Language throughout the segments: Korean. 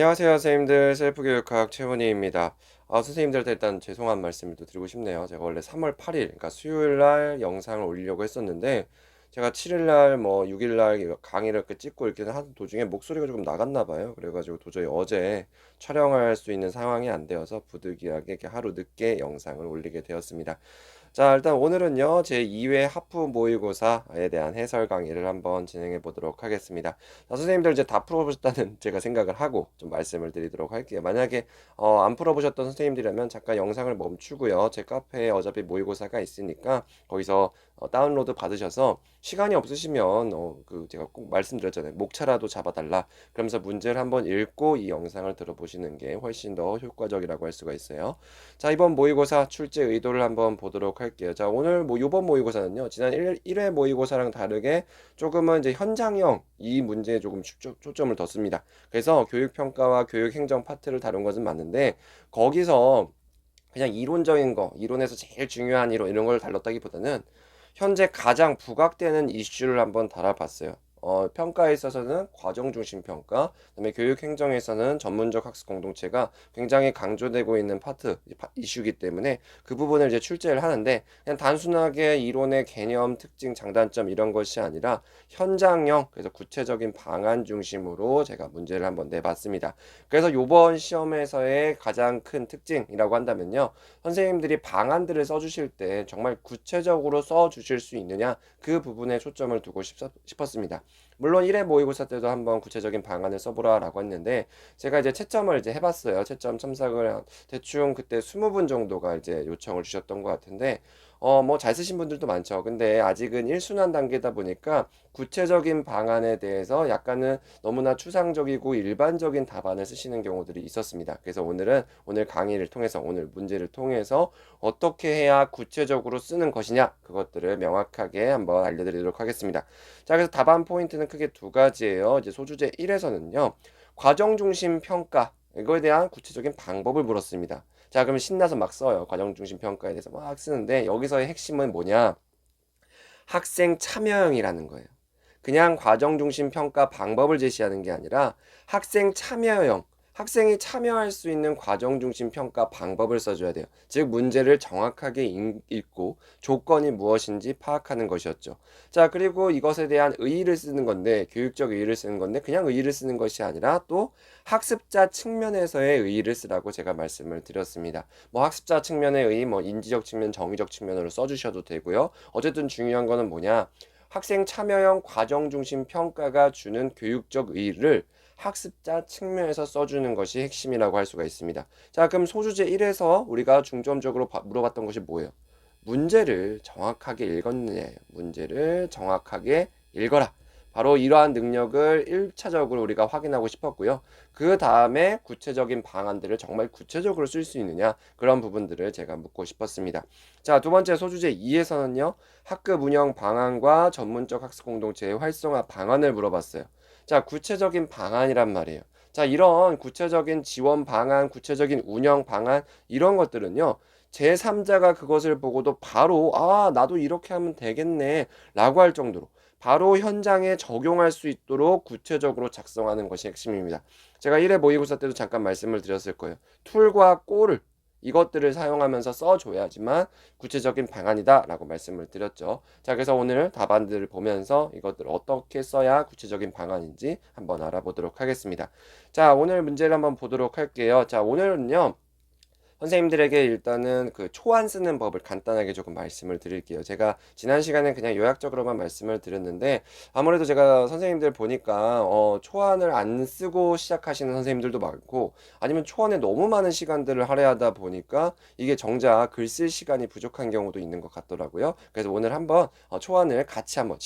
안녕하세요, 선생님들. 셀프교육학 최훈희입니다. 선생님들한테 일단 죄송한 말씀을 또 드리고 싶네요. 제가 원래 3월 8일, 그러니까 수요일 날 영상을 올리려고 했었는데, 제가 7일 날, 6일 날 강의를 이렇게 찍고 이렇게 하는 도중에 목소리가 조금 나갔나 봐요. 그래가지고 도저히 어제 촬영할 수 있는 상황이 안 되어서 부득이하게 이렇게 하루 늦게 영상을 올리게 되었습니다. 자, 일단 오늘은요, 제 2회 하프 모의고사에 대한 해설 강의를 한번 진행해 보도록 하겠습니다. 자, 선생님들 이제 다 풀어보셨다는 제가 생각을 하고 좀 말씀을 드리도록 할게요. 만약에 안 풀어보셨던 선생님들이라면 잠깐 영상을 멈추고요. 제 카페에 어차피 모의고사가 있으니까 거기서 다운로드 받으셔서 시간이 없으시면 제가 꼭 말씀드렸잖아요. 목차라도 잡아달라. 그러면서 문제를 한번 읽고 이 영상을 들어보시는 게 훨씬 더 효과적이라고 할 수가 있어요. 자, 이번 모의고사 출제 의도를 한번 보도록 할게요. 자, 오늘 요번 모의고사는요, 지난 1회 모의고사랑 다르게 조금은 이제 현장형 이 문제에 조금 초점을 뒀습니다. 그래서 교육평가와 교육행정 파트를 다룬 것은 맞는데, 거기서 그냥 이론적인 거, 이론에서 제일 중요한 이론, 이런 걸 다뤘다기보다는 현재 가장 부각되는 이슈를 한번 다뤄봤어요. 평가에 있어서는 과정 중심 평가, 그다음에 교육 행정에 있어서는 전문적 학습 공동체가 굉장히 강조되고 있는 파트 이슈이기 때문에 그 부분을 이제 출제를 하는데 그냥 단순하게 이론의 개념, 특징, 장단점 이런 것이 아니라 현장형, 그래서 구체적인 방안 중심으로 제가 문제를 한번 내봤습니다. 그래서 이번 시험에서의 가장 큰 특징이라고 한다면요, 선생님들이 방안들을 써주실 때 정말 구체적으로 써주실 수 있느냐, 그 부분에 초점을 두고 싶었습니다. 물론 1회 모의고사 때도 한번 구체적인 방안을 써보라라고 했는데, 제가 이제 채점을 이제 해봤어요. 채점 첨삭을 대충 그때 20분 정도가 이제 요청을 주셨던 것 같은데, 뭐 잘 쓰신 분들도 많죠. 근데 아직은 1순환 단계다 보니까 구체적인 방안에 대해서 약간은 너무나 추상적이고 일반적인 답안을 쓰시는 경우들이 있었습니다. 그래서 오늘 강의를 통해서, 오늘 문제를 통해서 어떻게 해야 구체적으로 쓰는 것이냐, 그것들을 명확하게 한번 알려드리도록 하겠습니다. 자, 그래서 답안 포인트는 크게 두 가지예요. 이제 소주제 1에서는요, 과정 중심 평가, 이거에 대한 구체적인 방법을 물었습니다. 자, 그러면 신나서 막 써요. 과정 중심 평가에 대해서 막 쓰는데, 여기서의 핵심은 뭐냐? 학생 참여형이라는 거예요. 그냥 과정 중심 평가 방법을 제시하는 게 아니라 학생 참여형, 학생이 참여할 수 있는 과정 중심 평가 방법을 써줘야 돼요. 즉, 문제를 정확하게 읽고 조건이 무엇인지 파악하는 것이었죠. 자, 그리고 이것에 대한 의의를 쓰는 건데, 교육적 의의를 쓰는 건데, 그냥 의의를 쓰는 것이 아니라 또 학습자 측면에서의 의의를 쓰라고 제가 말씀을 드렸습니다. 뭐 학습자 측면의 의의, 뭐 인지적 측면, 정의적 측면으로 써주셔도 되고요. 어쨌든 중요한 거는 뭐냐? 학생 참여형 과정 중심 평가가 주는 교육적 의의를 학습자 측면에서 써주는 것이 핵심이라고 할 수가 있습니다. 자, 그럼 소주제 1에서 우리가 중점적으로 물어봤던 것이 뭐예요? 문제를 정확하게 읽었느냐예요. 문제를 정확하게 읽어라. 바로 이러한 능력을 1차적으로 우리가 확인하고 싶었고요. 그 다음에 구체적인 방안들을 정말 구체적으로 쓸 수 있느냐, 그런 부분들을 제가 묻고 싶었습니다. 자, 두 번째 소주제 2에서는요. 학급 운영 방안과 전문적 학습 공동체의 활성화 방안을 물어봤어요. 자, 구체적인 방안이란 말이에요. 자, 이런 구체적인 지원 방안, 구체적인 운영 방안, 이런 것들은요, 제3자가 그것을 보고도 바로, 나도 이렇게 하면 되겠네, 라고 할 정도로 바로 현장에 적용할 수 있도록 구체적으로 작성하는 것이 핵심입니다. 제가 1회 모의고사 때도 잠깐 말씀을 드렸을 거예요. 툴과 꼴을, 이것들을 사용하면서 써줘야지만 구체적인 방안이다 라고 말씀을 드렸죠. 자, 그래서 오늘 답안들을 보면서 이것들을 어떻게 써야 구체적인 방안인지 한번 알아보도록 하겠습니다. 자, 오늘 문제를 한번 보도록 할게요. 자, 오늘은요, 선생님들에게 일단은 그 초안 쓰는 법을 간단하게 조금 말씀을 드릴게요. 제가 지난 시간에 그냥 요약적으로만 말씀을 드렸는데, 아무래도 제가 선생님들 보니까 초안을 안 쓰고 시작하시는 선생님들도 많고, 아니면 초안에 너무 많은 시간들을 할애하다 보니까 이게 정작 글 쓸 시간이 부족한 경우도 있는 것 같더라고요. 그래서 오늘 한번 초안을 같이 한번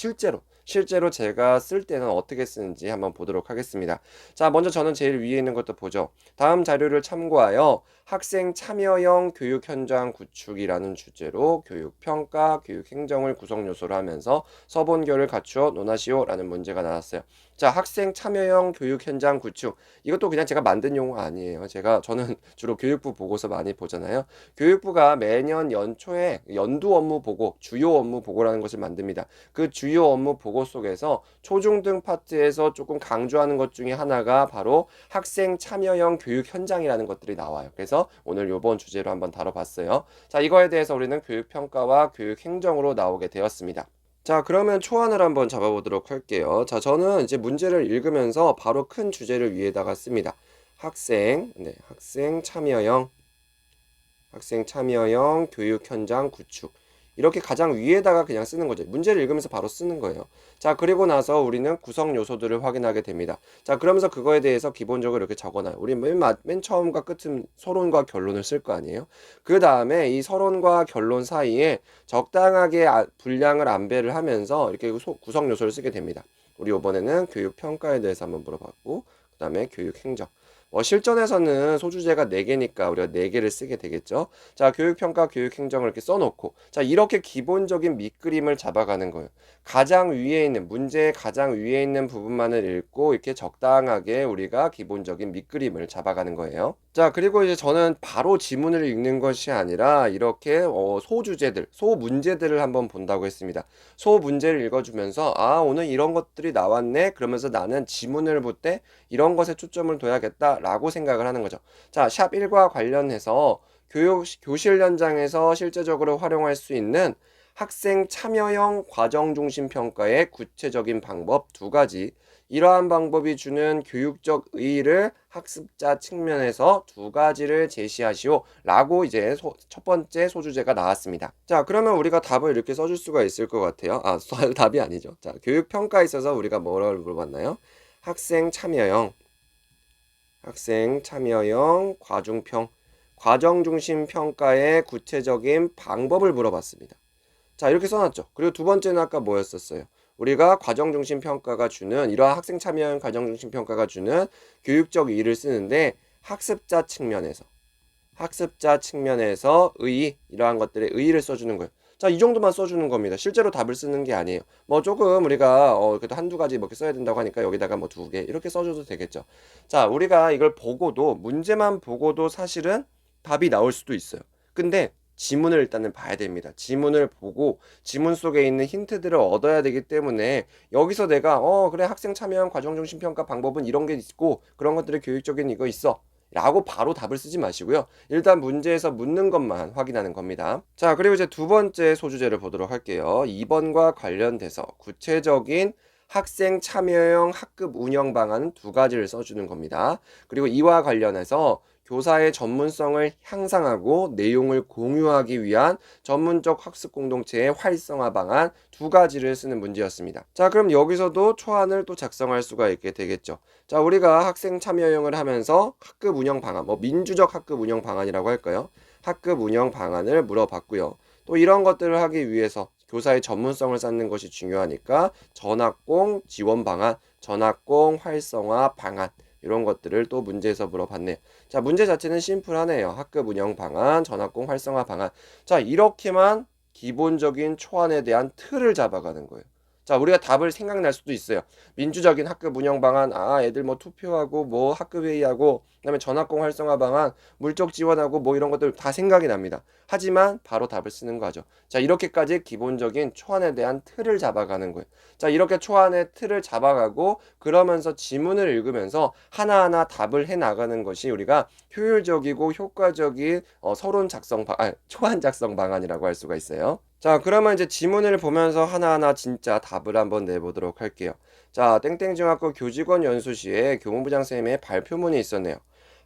실제로 제가 쓸 때는 어떻게 쓰는지 한번 보도록 하겠습니다. 자, 먼저 저는 제일 위에 있는 것도 보죠. 다음 자료를 참고하여 학생 참여형 교육 현장 구축이라는 주제로 교육 평가, 교육 행정을 구성 요소로 하면서 서본결을 갖추어 논하시오라는 문제가 나왔어요. 자, 학생 참여형 교육 현장 구축. 이것도 그냥 제가 만든 용어 아니에요. 저는 주로 교육부 보고서 많이 보잖아요. 교육부가 매년 연초에 연두 업무 보고, 주요 업무 보고라는 것을 만듭니다. 그 주요 업무 보고 속에서 초중등 파트에서 조금 강조하는 것 중에 하나가 바로 학생 참여형 교육 현장이라는 것들이 나와요. 그래서 오늘 요번 주제로 한번 다뤄봤어요. 자, 이거에 대해서 우리는 교육 평가와 교육 행정으로 나오게 되었습니다. 자, 그러면 초안을 한번 잡아보도록 할게요. 자, 저는 이제 문제를 읽으면서 바로 큰 주제를 위에다가 씁니다. 학생 참여형 교육 현장 구축. 이렇게 가장 위에다가 그냥 쓰는 거죠. 문제를 읽으면서 바로 쓰는 거예요. 자, 그리고 나서 우리는 구성 요소들을 확인하게 됩니다. 자, 그러면서 그거에 대해서 기본적으로 이렇게 적어놔요. 우리 맨 처음과 끝은 서론과 결론을 쓸 거 아니에요? 그 다음에 이 서론과 결론 사이에 적당하게 분량을 안배를 하면서 이렇게 구성 요소를 쓰게 됩니다. 우리 이번에는 교육 평가에 대해서 한번 물어봤고, 그 다음에 교육 행정. 실전에서는 소주제가 4개니까 우리가 4개를 쓰게 되겠죠. 자, 교육평가, 교육행정을 이렇게 써놓고, 자, 이렇게 기본적인 밑그림을 잡아가는 거예요. 문제의 가장 위에 있는 부분만을 읽고, 이렇게 적당하게 우리가 기본적인 밑그림을 잡아가는 거예요. 자, 그리고 이제 저는 바로 지문을 읽는 것이 아니라, 이렇게 소문제들을 한번 본다고 했습니다. 소문제를 읽어주면서, 오늘 이런 것들이 나왔네? 그러면서 나는 지문을 볼 때 이런 것에 초점을 둬야겠다. 라고 생각을 하는 거죠. 자, 샵 1과 관련해서 교실 현장에서 실제적으로 활용할 수 있는 학생 참여형 과정 중심 평가의 구체적인 방법 2가지. 이러한 방법이 주는 교육적 의의를 학습자 측면에서 2가지를 제시하시오. 라고 이제 첫 번째 소주제가 나왔습니다. 자, 그러면 우리가 답을 이렇게 써줄 수가 있을 것 같아요. 답이 아니죠. 자, 교육 평가에 있어서 우리가 뭐라고 물어봤나요? 학생 참여형 과정 중심 평가의 구체적인 방법을 물어봤습니다. 자, 이렇게 써놨죠. 그리고 두 번째는 아까 뭐였었어요? 우리가 과정 중심 평가가 주는 이러한 학생 참여형 과정 중심 평가가 주는 교육적 의의를 쓰는데 학습자 측면에서 이러한 것들의 의의를 써주는 거예요. 자, 이 정도만 써주는 겁니다. 실제로 답을 쓰는 게 아니에요. 조금 우리가 그래도 한두 가지 이렇게 써야 된다고 하니까 여기다가 2개 이렇게 써줘도 되겠죠. 자, 우리가 이걸 문제만 보고도 사실은 답이 나올 수도 있어요. 근데 지문을 일단은 봐야 됩니다. 지문을 보고 지문 속에 있는 힌트들을 얻어야 되기 때문에 여기서 내가 그래, 학생 참여형 과정 중심 평가 방법은 이런 게 있고 그런 것들의 교육적인 이거 있어 라고 바로 답을 쓰지 마시고요. 일단 문제에서 묻는 것만 확인하는 겁니다. 자, 그리고 이제 두 번째 소주제를 보도록 할게요. 2번과 관련돼서 구체적인 학생 참여형 학급 운영 방안 2가지를 써주는 겁니다. 그리고 이와 관련해서 교사의 전문성을 향상하고 내용을 공유하기 위한 전문적 학습 공동체의 활성화 방안 2가지를 쓰는 문제였습니다. 자, 그럼 여기서도 초안을 또 작성할 수가 있게 되겠죠. 자, 우리가 학생 참여형을 하면서 학급 운영 방안, 민주적 학급 운영 방안이라고 할까요? 학급 운영 방안을 물어봤고요. 또 이런 것들을 하기 위해서 교사의 전문성을 쌓는 것이 중요하니까 전학공 지원 방안, 전학공 활성화 방안 이런 것들을 또 문제에서 물어봤네요. 자, 문제 자체는 심플하네요. 학급 운영 방안, 전학공 활성화 방안. 자, 이렇게만 기본적인 초안에 대한 틀을 잡아가는 거예요. 자, 우리가 답을 생각날 수도 있어요. 민주적인 학급 운영 방안, 애들 학급 학급 회의하고, 그다음에 전학공 활성화 방안, 물적 지원하고 이런 것들 다 생각이 납니다. 하지만 바로 답을 쓰는 거죠. 자, 이렇게까지 기본적인 초안에 대한 틀을 잡아가는 거예요. 자, 이렇게 초안의 틀을 잡아가고 그러면서 지문을 읽으면서 하나하나 답을 해 나가는 것이 우리가 효율적이고 효과적인 초안 작성 방안이라고 할 수가 있어요. 자, 그러면 이제 지문을 보면서 하나하나 진짜 답을 한번 내보도록 할게요. 자, 땡땡중학교 교직원 연수시에 교무부장 선생님의 발표문이 있었네요.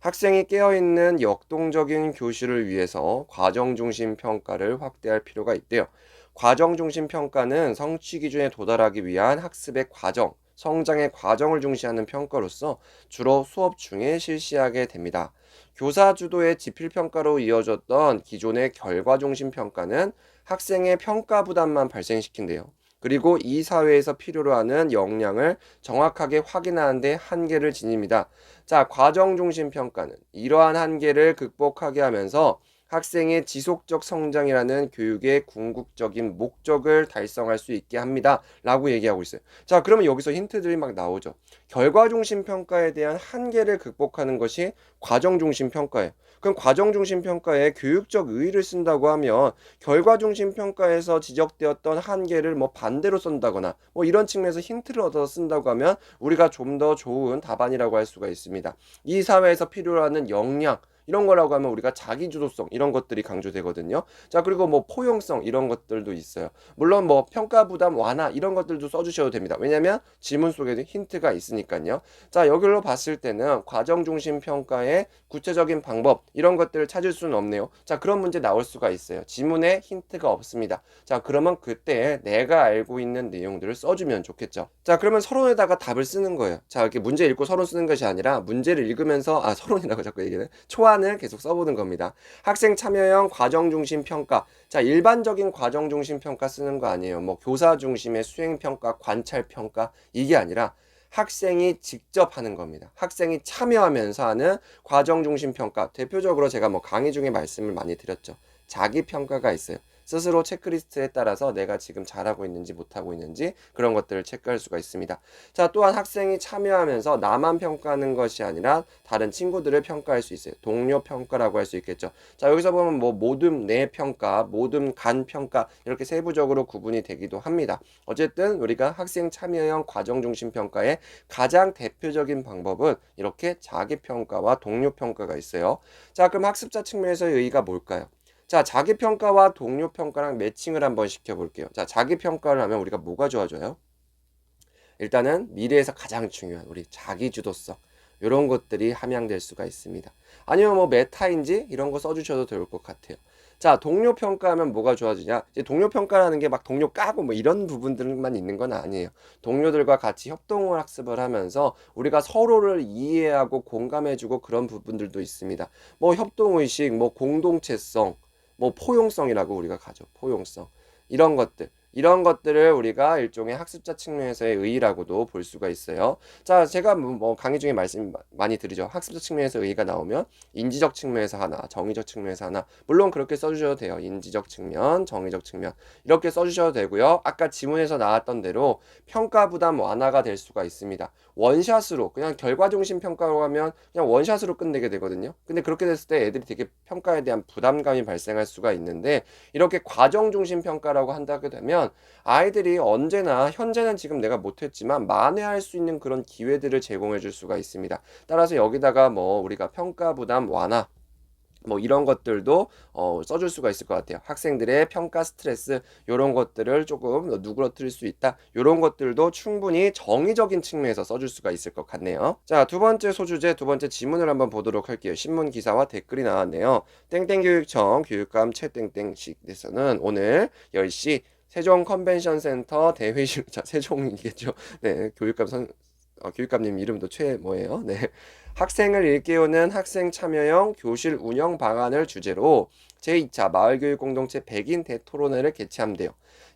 학생이 깨어있는 역동적인 교실을 위해서 과정중심 평가를 확대할 필요가 있대요. 과정중심 평가는 성취 기준에 도달하기 위한 학습의 과정, 성장의 과정을 중시하는 평가로서 주로 수업 중에 실시하게 됩니다. 교사 주도의 지필평가로 이어졌던 기존의 결과중심 평가는 학생의 평가 부담만 발생시킨대요. 그리고 이 사회에서 필요로 하는 역량을 정확하게 확인하는 데 한계를 지닙니다. 자, 과정 중심 평가는 이러한 한계를 극복하게 하면서 학생의 지속적 성장이라는 교육의 궁극적인 목적을 달성할 수 있게 합니다. 라고 얘기하고 있어요. 자, 그러면 여기서 힌트들이 막 나오죠. 결과 중심 평가에 대한 한계를 극복하는 것이 과정 중심 평가예요. 그럼 과정 중심 평가에 교육적 의의를 쓴다고 하면 결과 중심 평가에서 지적되었던 한계를 뭐 반대로 쓴다거나 뭐 이런 측면에서 힌트를 얻어서 쓴다고 하면 우리가 좀 더 좋은 답안이라고 할 수가 있습니다. 이 사회에서 필요로 하는 역량 이런 거라고 하면 우리가 자기주도성 이런 것들이 강조되거든요. 자, 그리고 뭐 포용성 이런 것들도 있어요. 물론 뭐 평가 부담 완화 이런 것들도 써주셔도 됩니다. 왜냐면 지문 속에도 힌트가 있으니까요. 자, 여기로 봤을 때는 과정 중심 평가의 구체적인 방법 이런 것들을 찾을 수는 없네요. 자, 그런 문제 나올 수가 있어요. 지문에 힌트가 없습니다. 자, 그러면 그때 내가 알고 있는 내용들을 써주면 좋겠죠. 자, 그러면 서론에다가 답을 쓰는 거예요. 자, 이렇게 문제 읽고 서론 쓰는 것이 아니라 문제를 읽으면서 서론이라고 자꾸 얘기는 초안을 계속 써보는 겁니다. 학생 참여형 과정 중심 평가. 자, 일반적인 과정 중심 평가 쓰는 거 아니에요. 뭐 교사 중심의 수행 평가, 관찰 평가 이게 아니라 학생이 직접 하는 겁니다. 학생이 참여하면서 하는 과정 중심 평가. 대표적으로 제가 뭐 강의 중에 말씀을 많이 드렸죠. 자기 평가가 있어요. 스스로 체크리스트에 따라서 내가 지금 잘하고 있는지 못하고 있는지 그런 것들을 체크할 수가 있습니다. 자, 또한 학생이 참여하면서 나만 평가하는 것이 아니라 다른 친구들을 평가할 수 있어요. 동료 평가라고 할 수 있겠죠. 자, 여기서 보면 뭐 모둠 내 평가, 모둠 간 평가 이렇게 세부적으로 구분이 되기도 합니다. 어쨌든 우리가 학생 참여형 과정 중심 평가의 가장 대표적인 방법은 이렇게 자기 평가와 동료 평가가 있어요. 자, 그럼 학습자 측면에서의 의의가 뭘까요? 자, 자기평가와 동료평가랑 매칭을 한번 시켜볼게요. 자, 자기평가를 하면 우리가 뭐가 좋아져요? 일단은 미래에서 가장 중요한 우리 자기주도성 이런 것들이 함양될 수가 있습니다. 아니면 뭐 메타인지 이런 거 써주셔도 될 것 같아요. 자, 동료 평가하면 뭐가 좋아지냐? 이제 동료 평가라는 게 막 동료 까고 뭐 이런 부분들만 있는 건 아니에요. 동료들과 같이 협동을 학습을 하면서 우리가 서로를 이해하고 공감해주고 그런 부분들도 있습니다. 뭐 협동의식, 뭐 공동체성, 뭐 포용성이라고 우리가 가죠. 포용성. 이런 것들을 우리가 일종의 학습자 측면에서의 의의라고도 볼 수가 있어요. 자, 제가 뭐 강의 중에 말씀 많이 드리죠. 학습자 측면에서 의의가 나오면 인지적 측면에서 하나, 정의적 측면에서 하나. 물론 그렇게 써주셔도 돼요. 인지적 측면, 정의적 측면. 이렇게 써주셔도 되고요. 아까 지문에서 나왔던 대로 평가 부담 완화가 될 수가 있습니다. 원샷으로 그냥 결과 중심 평가로 하면 그냥 원샷으로 끝내게 되거든요. 근데 그렇게 됐을 때 애들이 되게 평가에 대한 부담감이 발생할 수가 있는데 이렇게 과정 중심 평가라고 한다게 되면 아이들이 언제나 현재는 지금 내가 못했지만 만회할 수 있는 그런 기회들을 제공해 줄 수가 있습니다. 따라서 여기다가 뭐 우리가 평가 부담 완화 뭐 이런 것들도 써줄 수가 있을 것 같아요. 학생들의 평가 스트레스 이런 것들을 조금 누그러뜨릴 수 있다. 이런 것들도 충분히 정의적인 측면에서 써줄 수가 있을 것 같네요. 자, 두 번째 소주제, 두 번째 지문을 한번 보도록 할게요. 신문 기사와 댓글이 나왔네요. 땡땡교육청 교육감 최땡땡식에서는 오늘 10시 세종 컨벤션 센터 대회실, 자, 세종이겠죠. 네, 교육감님 이름도 뭐예요? 네. 학생을 일깨우는 학생 참여형 교실 운영 방안을 주제로 제2차 마을교육 공동체 100인 대토론회를 개최함대요.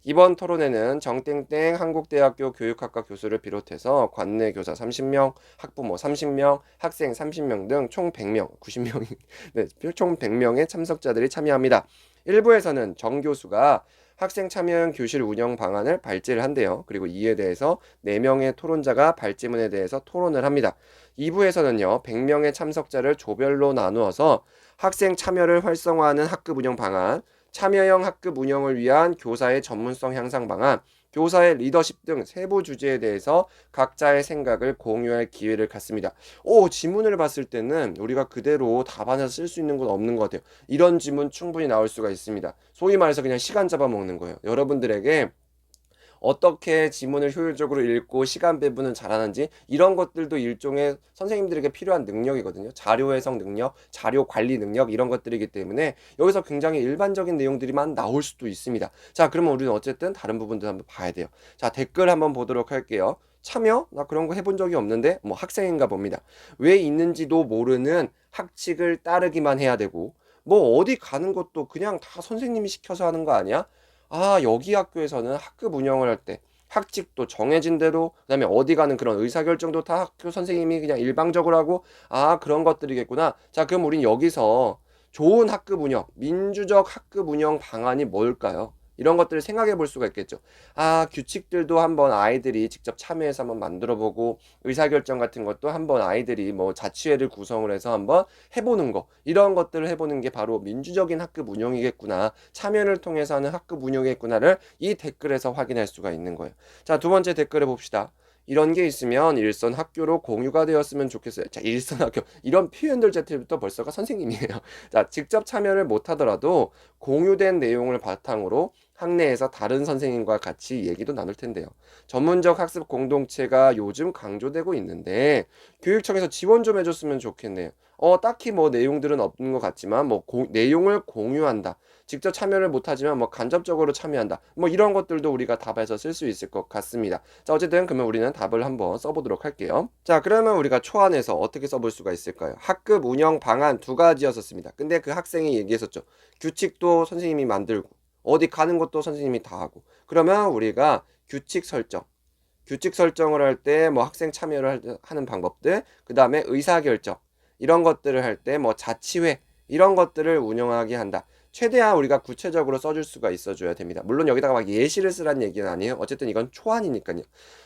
이번 토론회는 정땡땡 한국대학교 교육학과 교수를 비롯해서 관내 교사 30명, 학부모 30명, 학생 30명 등 총 100명, 90명이 네, 총 100명의 참석자들이 참여합니다. 일부에서는 정 교수가 학생 참여형 교실 운영 방안을 발제를 한대요. 그리고 이에 대해서 4명의 토론자가 발제문에 대해서 토론을 합니다. 2부에서는요, 100명의 참석자를 조별로 나누어서 학생 참여를 활성화하는 학급 운영 방안, 참여형 학급 운영을 위한 교사의 전문성 향상 방안, 교사의 리더십 등 세부 주제에 대해서 각자의 생각을 공유할 기회를 갖습니다. 지문을 봤을 때는 우리가 그대로 답안에서 쓸 수 있는 건 없는 것 같아요. 이런 지문 충분히 나올 수가 있습니다. 소위 말해서 그냥 시간 잡아먹는 거예요. 여러분들에게 어떻게 지문을 효율적으로 읽고 시간 배분을 잘하는지 이런 것들도 일종의 선생님들에게 필요한 능력이거든요. 자료 해석 능력, 자료 관리 능력 이런 것들이기 때문에 여기서 굉장히 일반적인 내용들이만 나올 수도 있습니다. 자, 그러면 우리는 어쨌든 다른 부분도 한번 봐야 돼요. 자, 댓글 한번 보도록 할게요. 참여? 나 그런 거 해본 적이 없는데 뭐 학생인가 봅니다. 왜 있는지도 모르는 학칙을 따르기만 해야 되고 뭐 어디 가는 것도 그냥 다 선생님이 시켜서 하는 거 아니야? 여기 학교에서는 학급 운영을 할 때 학직도 정해진 대로, 그다음에 어디 가는 그런 의사결정도 다 학교 선생님이 그냥 일방적으로 하고, 그런 것들이겠구나. 자, 그럼 우린 여기서 좋은 학급 운영, 민주적 학급 운영 방안이 뭘까요? 이런 것들을 생각해 볼 수가 있겠죠. 규칙들도 한번 아이들이 직접 참여해서 한번 만들어 보고, 의사결정 같은 것도 한번 아이들이 뭐 자치회를 구성을 해서 한번 해보는 거, 이런 것들을 해보는 게 바로 민주적인 학급 운영이겠구나, 참여를 통해서 하는 학급 운영이겠구나를 이 댓글에서 확인할 수가 있는 거예요. 자, 두 번째 댓글에 봅시다. 이런 게 있으면 일선 학교로 공유가 되었으면 좋겠어요. 자, 일선 학교. 이런 표현들 자체부터 벌써가 선생님이에요. 자, 직접 참여를 못 하더라도 공유된 내용을 바탕으로 학내에서 다른 선생님과 같이 얘기도 나눌 텐데요. 전문적 학습 공동체가 요즘 강조되고 있는데 교육청에서 지원 좀 해줬으면 좋겠네요. 딱히 뭐 내용들은 없는 것 같지만 뭐 내용을 공유한다. 직접 참여를 못하지만 뭐 간접적으로 참여한다. 뭐 이런 것들도 우리가 답에서 쓸 수 있을 것 같습니다. 자, 어쨌든 그러면 우리는 답을 한번 써보도록 할게요. 자, 그러면 우리가 초안에서 어떻게 써볼 수가 있을까요? 학급 운영 방안 두 가지였었습니다. 근데 그 학생이 얘기했었죠. 규칙도 선생님이 만들고 어디 가는 것도 선생님이 다 하고. 그러면 우리가 규칙 설정을 할 때 뭐 학생 참여를 하는 방법들, 그 다음에 의사결정, 이런 것들을 할 때 뭐 자치회, 이런 것들을 운영하게 한다. 최대한 우리가 구체적으로 써줄 수가 있어줘야 됩니다. 물론 여기다가 막 예시를 쓰라는 얘기는 아니에요. 어쨌든 이건 초안이니까요.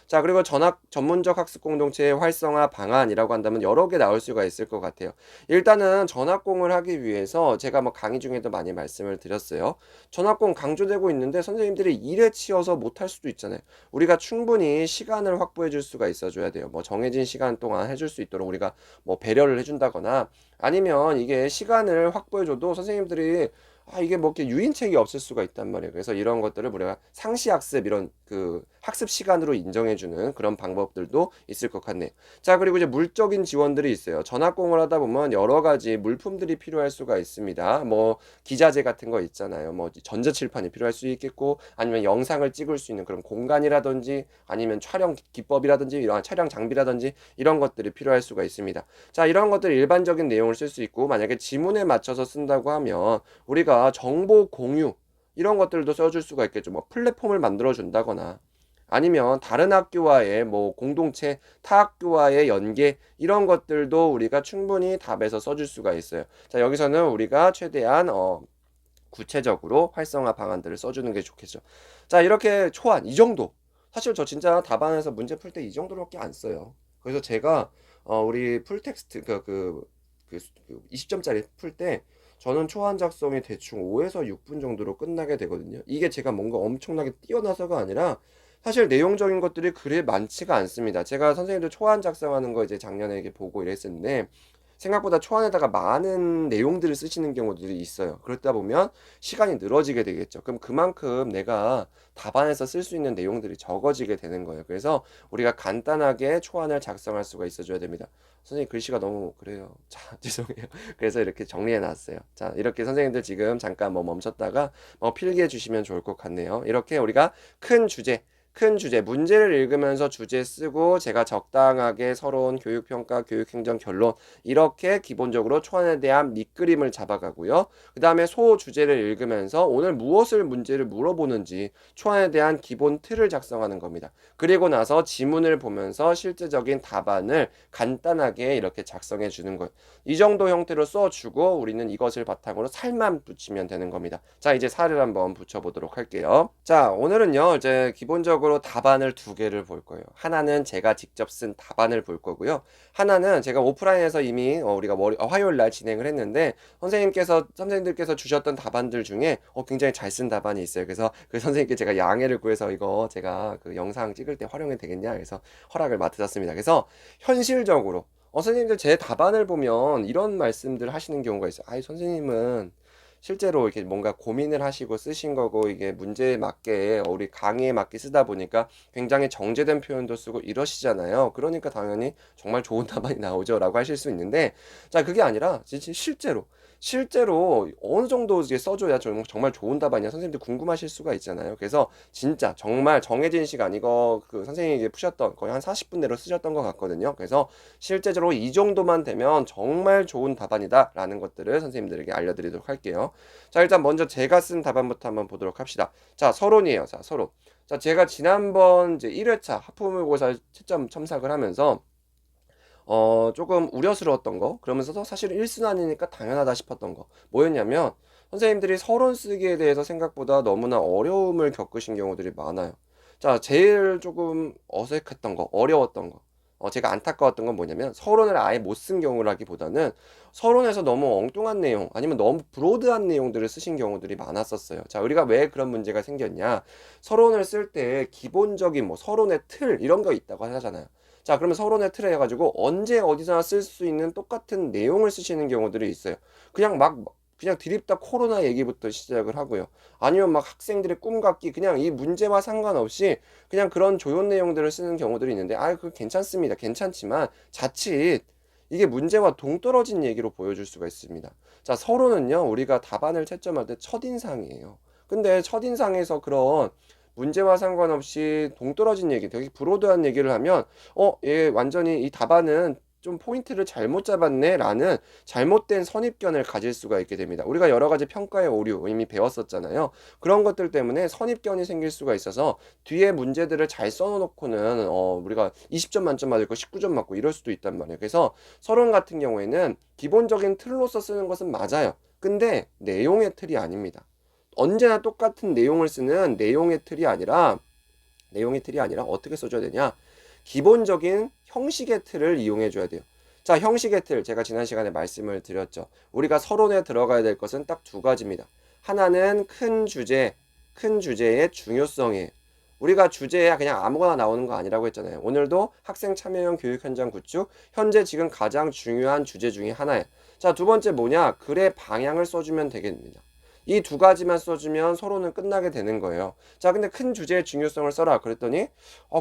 자, 그리고 전문적 학습 공동체의 활성화 방안이라고 한다면 여러 개 나올 수가 있을 것 같아요. 일단은 전학공을 하기 위해서 제가 뭐 강의 중에도 많이 말씀을 드렸어요. 전학공 강조되고 있는데 선생님들이 일에 치여서 못할 수도 있잖아요. 우리가 충분히 시간을 확보해 줄 수가 있어줘야 돼요. 뭐 정해진 시간 동안 해줄 수 있도록 우리가 뭐 배려를 해준다거나, 아니면 이게 시간을 확보해줘도 선생님들이 이게 뭐 이렇게 유인책이 없을 수가 있단 말이에요. 그래서 이런 것들을 우리가 상시학습, 이런 그 학습 시간으로 인정해주는 그런 방법들도 있을 것 같네요. 자, 그리고 이제 물적인 지원들이 있어요. 전학공을 하다 보면 여러 가지 물품들이 필요할 수가 있습니다. 뭐 기자재 같은 거 있잖아요. 뭐 전자칠판이 필요할 수 있겠고, 아니면 영상을 찍을 수 있는 그런 공간이라든지, 아니면 촬영 기법이라든지, 이런 촬영 장비라든지, 이런 것들이 필요할 수가 있습니다. 자, 이런 것들 일반적인 내용을 쓸 수 있고, 만약에 지문에 맞춰서 쓴다고 하면 우리가 정보 공유, 이런 것들도 써줄 수가 있겠죠. 뭐 플랫폼을 만들어 준다거나, 아니면 다른 학교와의 뭐 공동체, 타 학교와의 연계, 이런 것들도 우리가 충분히 답에서 써줄 수가 있어요. 자, 여기서는 우리가 최대한 구체적으로 활성화 방안들을 써주는 게 좋겠죠. 자, 이렇게 초안 이 정도. 사실 저 진짜 답안에서 문제 풀 때 이 정도로밖에 안 써요. 그래서 제가 우리 풀텍스트 20점짜리 풀 때 저는 초안 작성이 대충 5에서 6분 정도로 끝나게 되거든요. 이게 제가 뭔가 엄청나게 뛰어나서가 아니라 사실 내용적인 것들이 그리 많지가 않습니다. 제가 선생님들 초안 작성하는 거 이제 작년에 이렇게 보고 이랬었는데, 생각보다 초안에다가 많은 내용들을 쓰시는 경우들이 있어요. 그러다 보면 시간이 늘어지게 되겠죠. 그럼 그만큼 내가 답안에서 쓸 수 있는 내용들이 적어지게 되는 거예요. 그래서 우리가 간단하게 초안을 작성할 수가 있어줘야 됩니다. 선생님 글씨가 너무 그래요. 자, 죄송해요. 그래서 이렇게 정리해 놨어요. 자, 이렇게 선생님들 지금 잠깐 뭐 멈췄다가 필기해 주시면 좋을 것 같네요. 이렇게 우리가 큰 주제, 문제를 읽으면서 주제 쓰고, 제가 적당하게 서론, 교육평가, 교육행정 결론, 이렇게 기본적으로 초안에 대한 밑그림을 잡아가고요. 그 다음에 소 주제를 읽으면서 오늘 무엇을 문제를 물어보는지 초안에 대한 기본 틀을 작성하는 겁니다. 그리고 나서 지문을 보면서 실제적인 답안을 간단하게 이렇게 작성해 주는 거예요. 이 정도 형태로 써주고 우리는 이것을 바탕으로 살만 붙이면 되는 겁니다. 자, 이제 살을 한번 붙여보도록 할게요. 자, 오늘은요, 이제 기본적으로 답안을 두 개를 볼 거예요. 하나는 제가 직접 쓴 답안을 볼 거고요. 하나는 제가 오프라인에서 이미 우리가 화요일 날 진행을 했는데, 선생님들께서 주셨던 답안들 중에 굉장히 잘 쓴 답안이 있어요. 그래서 그 선생님께 제가 양해를 구해서 이거 제가 그 영상 찍을 때 활용이 되겠냐 그래서 허락을 맡으셨습니다. 그래서 현실적으로 선생님들 제 답안을 보면 이런 말씀들 하시는 경우가 있어요. 선생님은 실제로 이렇게 뭔가 고민을 하시고 쓰신 거고, 이게 문제에 맞게 우리 강의에 맞게 쓰다 보니까 굉장히 정제된 표현도 쓰고 이러시잖아요. 그러니까 당연히 정말 좋은 답안이 나오죠 라고 하실 수 있는데, 자, 그게 아니라 실제로 실제로 어느 정도 이제 써줘야 정말 좋은 답안이냐 선생님들 궁금하실 수가 있잖아요. 그래서 진짜 정말 정해진 시간 이거 그 선생님이 푸셨던 거의 한 40분 내로 쓰셨던 것 같거든요. 그래서 실제적으로 이 정도만 되면 정말 좋은 답안이다라는 것들을 선생님들에게 알려드리도록 할게요. 자, 일단 먼저 제가 쓴 답안부터 한번 보도록 합시다. 자, 서론이에요. 자, 서론. 자, 제가 지난번 이제 1회차 학부모고사 채점 첨삭을 하면서 조금 우려스러웠던 거, 그러면서도 사실 1순환이니까 당연하다 싶었던 거 뭐였냐면, 선생님들이 서론 쓰기에 대해서 생각보다 너무나 어려움을 겪으신 경우들이 많아요. 자, 제일 조금 어색했던 거, 어려웠던 거, 제가 안타까웠던 건 뭐냐면, 서론을 아예 못 쓴 경우라기보다는 서론에서 너무 엉뚱한 내용 아니면 너무 브로드한 내용들을 쓰신 경우들이 많았었어요. 자, 우리가 왜 그런 문제가 생겼냐, 서론을 쓸 때 기본적인 뭐 서론의 틀 이런 거 있다고 하잖아요. 자, 그러면 서론에 틀에 해가지고 언제 어디서나 쓸 수 있는 똑같은 내용을 쓰시는 경우들이 있어요. 그냥 드립다 코로나 얘기부터 시작을 하고요. 아니면 막 학생들의 꿈같기 그냥 이 문제와 상관없이 그냥 그런 조연 내용들을 쓰는 경우들이 있는데, 그거 괜찮습니다. 괜찮지만 자칫 이게 문제와 동떨어진 얘기로 보여줄 수가 있습니다. 자, 서론은요, 우리가 답안을 채점할 때 첫인상이에요. 근데 첫인상에서 그런 문제와 상관없이 동떨어진 얘기, 되게 브로드한 얘기를 하면 얘 완전히 이 답안은 좀 포인트를 잘못 잡았네 라는 잘못된 선입견을 가질 수가 있게 됩니다. 우리가 여러 가지 평가의 오류 이미 배웠었잖아요. 그런 것들 때문에 선입견이 생길 수가 있어서 뒤에 문제들을 잘 써놓고는 우리가 20점 만점 맞을 거 19점 맞고 이럴 수도 있단 말이에요. 그래서 서론 같은 경우에는 기본적인 틀로서 쓰는 것은 맞아요. 근데 내용의 틀이 아닙니다. 언제나 똑같은 내용을 쓰는 내용의 틀이 아니라 어떻게 써줘야 되냐? 기본적인 형식의 틀을 이용해 줘야 돼요. 자, 형식의 틀 제가 지난 시간에 말씀을 드렸죠. 우리가 서론에 들어가야 될 것은 딱 두 가지입니다. 하나는 큰 주제의 중요성이에요. 우리가 주제야 그냥 아무거나 나오는 거 아니라고 했잖아요. 오늘도 학생 참여형 교육 현장 구축, 현재 지금 가장 중요한 주제 중에 하나예요. 자, 두 번째 뭐냐? 글의 방향을 써주면 되겠습니다. 이 두 가지만 써주면 서론은 끝나게 되는 거예요. 자, 근데 큰 주제의 중요성을 써라 그랬더니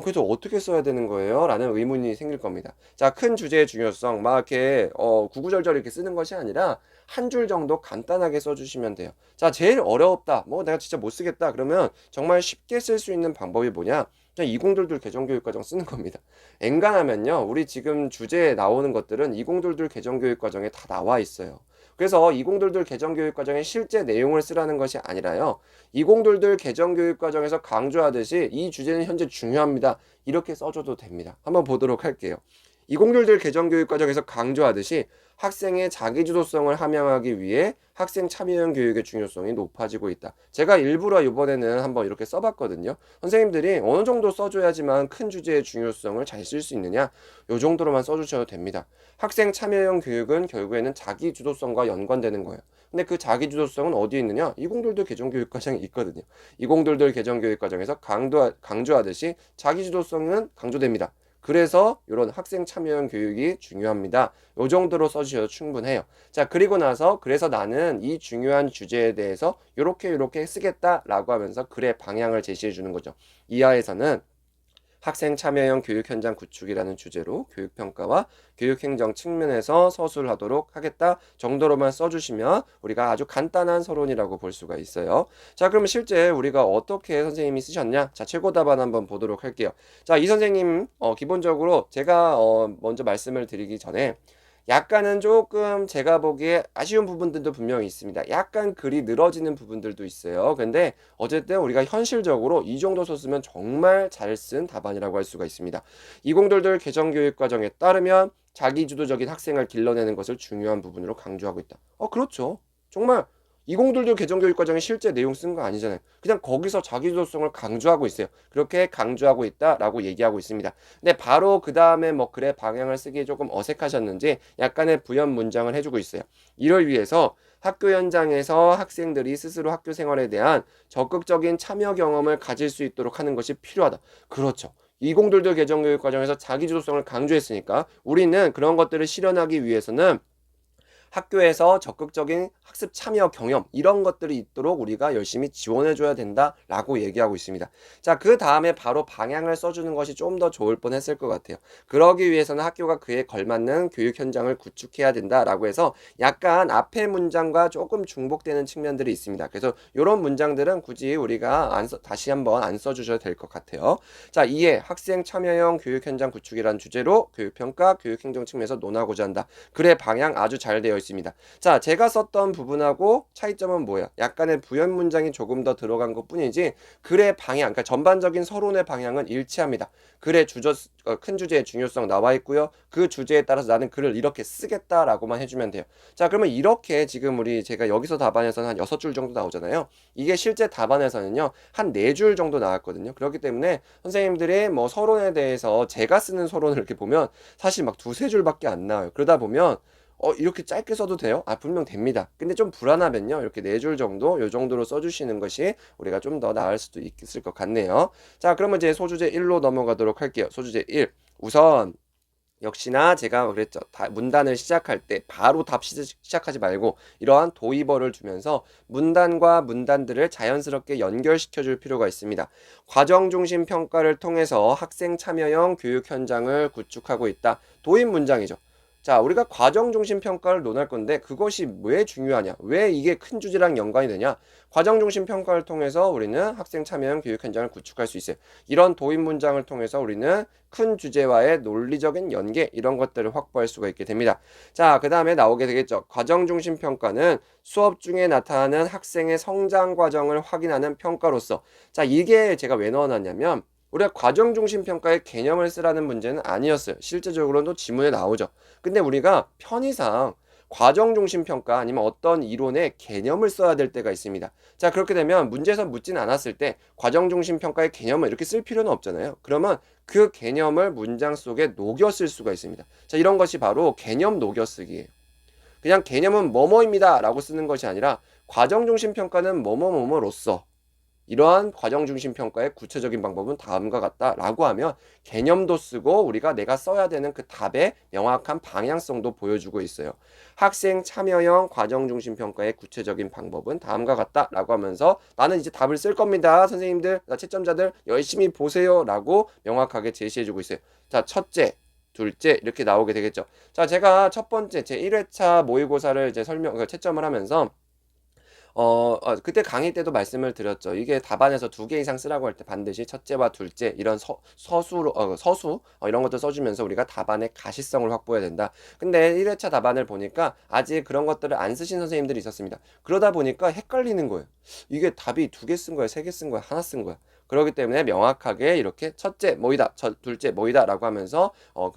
그래서 어떻게 써야 되는 거예요? 라는 의문이 생길 겁니다. 자, 큰 주제의 중요성 막 이렇게 구구절절 이렇게 쓰는 것이 아니라 한 줄 정도 간단하게 써주시면 돼요. 자, 제일 어렵다, 뭐 내가 진짜 못 쓰겠다 그러면 정말 쉽게 쓸 수 있는 방법이 뭐냐? 그냥 2022 개정교육과정 쓰는 겁니다. 엔간하면요, 우리 지금 주제에 나오는 것들은 2022 개정교육과정에 다 나와 있어요. 그래서 2022 개정교육과정의 실제 내용을 쓰라는 것이 아니라요, 2022 개정교육과정에서 강조하듯이 이 주제는 현재 중요합니다, 이렇게 써줘도 됩니다. 한번 보도록 할게요. 2022 개정교육과정에서 강조하듯이 학생의 자기주도성을 함양하기 위해 학생 참여형 교육의 중요성이 높아지고 있다. 제가 일부러 이번에는 한번 이렇게 써봤거든요. 선생님들이 어느 정도 써줘야지만 큰 주제의 중요성을 잘 쓸 수 있느냐, 요 정도로만 써주셔도 됩니다. 학생 참여형 교육은 결국에는 자기주도성과 연관되는 거예요. 근데 그 자기주도성은 어디에 있느냐? 2022 개정교육과정에 있거든요. 2022 개정교육과정에서 강조하듯이 자기주도성은 강조됩니다. 그래서 이런 학생 참여형 교육이 중요합니다. 요 정도로 써주셔도 충분해요. 자, 그리고 나서 그래서 나는 이 중요한 주제에 대해서 요렇게 쓰겠다라고 하면서 글의 방향을 제시해 주는 거죠. 이하에서는 학생 참여형 교육 현장 구축이라는 주제로 교육평가와 교육행정 측면에서 서술을 하도록 하겠다 정도로만 써주시면 우리가 아주 간단한 서론이라고 볼 수가 있어요. 자, 그러면 실제 우리가 어떻게 선생님이 쓰셨냐? 자, 최고 답안 한번 보도록 할게요. 자, 이 선생님 기본적으로 제가 먼저 말씀을 드리기 전에 약간은 조금 제가 보기에 아쉬운 부분들도 분명히 있습니다. 약간 글이 늘어지는 부분들도 있어요. 근데 어쨌든 우리가 현실적으로 이 정도 썼으면 정말 잘 쓴 답안이라고 할 수가 있습니다. 2022 개정교육과정에 따르면 자기주도적인 학생을 길러내는 것을 중요한 부분으로 강조하고 있다. 그렇죠. 정말 2022 개정교육과정에 실제 내용 쓴 거 아니잖아요. 그냥 거기서 자기주도성을 강조하고 있어요. 그렇게 강조하고 있다라고 얘기하고 있습니다. 근데 바로 그 다음에 뭐 글의 방향을 쓰기 조금 어색하셨는지 약간의 부연 문장을 해주고 있어요. 이를 위해서 학교 현장에서 학생들이 스스로 학교 생활에 대한 적극적인 참여 경험을 가질 수 있도록 하는 것이 필요하다. 그렇죠. 2022 개정교육과정에서 자기주도성을 강조했으니까 우리는 그런 것들을 실현하기 위해서는 학교에서 적극적인 학습 참여 경험 이런 것들이 있도록 우리가 열심히 지원해 줘야 된다라고 얘기하고 있습니다. 자, 그 다음에 바로 방향을 써주는 것이 좀 더 좋을 뻔했을 것 같아요. 그러기 위해서는 학교가 그에 걸맞는 교육 현장을 구축해야 된다라고 해서 약간 앞의 문장과 조금 중복되는 측면들이 있습니다. 그래서 이런 문장들은 굳이 우리가 다시 한번 안 써주셔도 될 것 같아요. 자, 이에 학생 참여형 교육 현장 구축이라는 주제로 교육평가, 교육행정 측면에서 논하고자 한다. 글의 방향 아주 잘 되어 있습니다. 자, 제가 썼던 부분하고 차이점은 뭐예요? 약간의 부연 문장이 조금 더 들어간 것 뿐이지 글의 방향, 그러니까 전반적인 서론의 방향은 일치합니다. 글의 큰 주제의 중요성 나와 있고요. 그 주제에 따라서 나는 글을 이렇게 쓰겠다라고만 해주면 돼요. 자, 그러면 이렇게 지금 제가 여기서 답안에서는 한 6줄 정도 나오잖아요. 이게 실제 답안에서는요, 한 4줄 정도 나왔거든요. 그렇기 때문에 선생님들이 뭐 서론에 대해서 제가 쓰는 서론을 이렇게 보면 사실 막 2-3줄밖에 안 나와요. 그러다 보면 이렇게 짧게 써도 돼요? 분명 됩니다. 근데 좀 불안하면요, 이렇게 4줄 정도, 요 정도로 써주시는 것이 우리가 좀 더 나을 수도 있을 것 같네요. 자, 그러면 이제 소주제 1로 넘어가도록 할게요. 소주제 1. 우선, 역시나 제가 그랬죠. 문단을 시작할 때 바로 답 시작하지 말고 이러한 도입어를 주면서 문단과 문단들을 자연스럽게 연결시켜 줄 필요가 있습니다. 과정 중심 평가를 통해서 학생 참여형 교육 현장을 구축하고 있다. 도입 문장이죠. 자, 우리가 과정 중심 평가를 논할 건데 그것이 왜 중요하냐? 왜 이게 큰 주제랑 연관이 되냐? 과정 중심 평가를 통해서 우리는 학생 참여형 교육 현장을 구축할 수 있어요. 이런 도입 문장을 통해서 우리는 큰 주제와의 논리적인 연계 이런 것들을 확보할 수가 있게 됩니다. 자, 그 다음에 나오게 되겠죠. 과정 중심 평가는 수업 중에 나타나는 학생의 성장 과정을 확인하는 평가로서, 자, 이게 제가 왜 넣어놨냐면 우리가 과정 중심 평가의 개념을 쓰라는 문제는 아니었어요. 실제적으로도 지문에 나오죠. 근데 우리가 편의상 과정 중심 평가 아니면 어떤 이론의 개념을 써야 될 때가 있습니다. 자, 그렇게 되면 문제에서 묻진 않았을 때 과정 중심 평가의 개념을 이렇게 쓸 필요는 없잖아요. 그러면 그 개념을 문장 속에 녹여 쓸 수가 있습니다. 자, 이런 것이 바로 개념 녹여 쓰기예요. 그냥 개념은 뭐뭐입니다 라고 쓰는 것이 아니라 과정 중심 평가는 뭐뭐뭐뭐로서 이러한 과정 중심 평가의 구체적인 방법은 다음과 같다라고 하면 개념도 쓰고 우리가 내가 써야 되는 그 답의 명확한 방향성도 보여주고 있어요. 학생 참여형 과정 중심 평가의 구체적인 방법은 다음과 같다라고 하면서 나는 이제 답을 쓸 겁니다. 선생님들, 채점자들 열심히 보세요라고 명확하게 제시해주고 있어요. 자, 첫째, 둘째 이렇게 나오게 되겠죠. 자, 제가 첫 번째 제 1회차 모의고사를 이제 채점을 하면서 그때 강의 때도 말씀을 드렸죠. 이게 답안에서 2개 이상 쓰라고 할 때 반드시 첫째와 둘째 이런 서수 이런 것도 써주면서 우리가 답안의 가시성을 확보해야 된다. 근데 1회차 답안을 보니까 아직 그런 것들을 안 쓰신 선생님들이 있었습니다. 그러다 보니까 헷갈리는 거예요. 이게 답이 2개 쓴 거야, 3개 쓴 거야, 하나 쓴 거야. 그렇기 때문에 명확하게 이렇게 첫째 뭐이다, 둘째 뭐이다 라고 하면서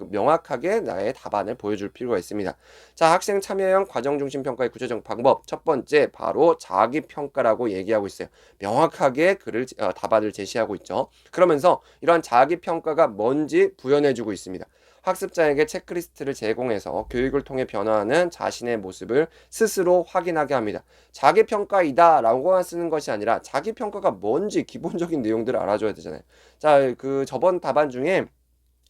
명확하게 나의 답안을 보여줄 필요가 있습니다. 자, 학생 참여형 과정 중심 평가의 구체적 방법 첫 번째 바로 자기 평가라고 얘기하고 있어요. 명확하게 답안을 제시하고 있죠. 그러면서 이러한 자기 평가가 뭔지 부연해주고 있습니다. 학습자에게 체크리스트를 제공해서 교육을 통해 변화하는 자신의 모습을 스스로 확인하게 합니다. 자기평가이다 라고만 쓰는 것이 아니라 자기평가가 뭔지 기본적인 내용들을 알아줘야 되잖아요. 자, 저번 답안 중에